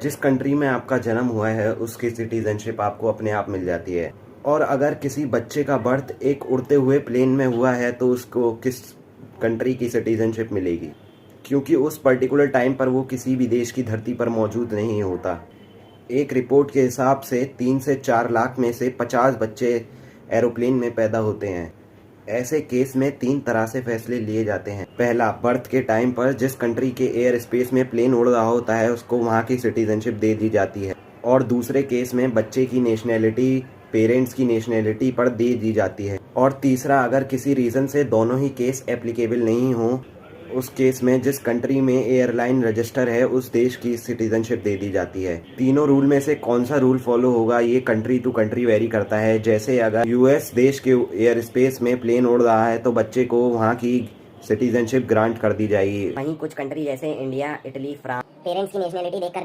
जिस कंट्री में आपका जन्म हुआ है उसकी सिटीजनशिप आपको अपने आप मिल जाती है। और अगर किसी बच्चे का बर्थ एक उड़ते हुए प्लेन में हुआ है तो उसको किस कंट्री की सिटीजनशिप मिलेगी, क्योंकि उस पर्टिकुलर टाइम पर वो किसी भी देश की धरती पर मौजूद नहीं होता। एक रिपोर्ट के हिसाब से 3 से 4 लाख में से 50 बच्चे एरोप्लेन में पैदा होते हैं। ऐसे केस में 3 तरह से फैसले लिए जाते हैं। पहला, बर्थ के टाइम पर जिस कंट्री के एयर स्पेस में प्लेन उड़ रहा होता है उसको वहाँ की सिटीजनशिप दे दी जाती है। और दूसरे केस में बच्चे की नेशनैलिटी पेरेंट्स की नेशनैलिटी पर दे दी जाती है। और तीसरा, अगर किसी रीज़न से दोनों ही केस एप्लीकेबल नहीं हो, उस केस में जिस कंट्री में एयरलाइन रजिस्टर है उस देश की सिटीजनशिप दे दी जाती है। तीनों रूल में से कौन सा रूल फॉलो होगा ये कंट्री टू कंट्री वेरी करता है। जैसे अगर यूएस देश के एयर स्पेस में प्लेन उड़ रहा है तो बच्चे को वहाँ की सिटीजनशिप ग्रांट कर दी जाएगी। वहीं कुछ कंट्री जैसे इंडिया, इटली, फ्रांस पेरेंट्स की नेशनैलिटी देखकर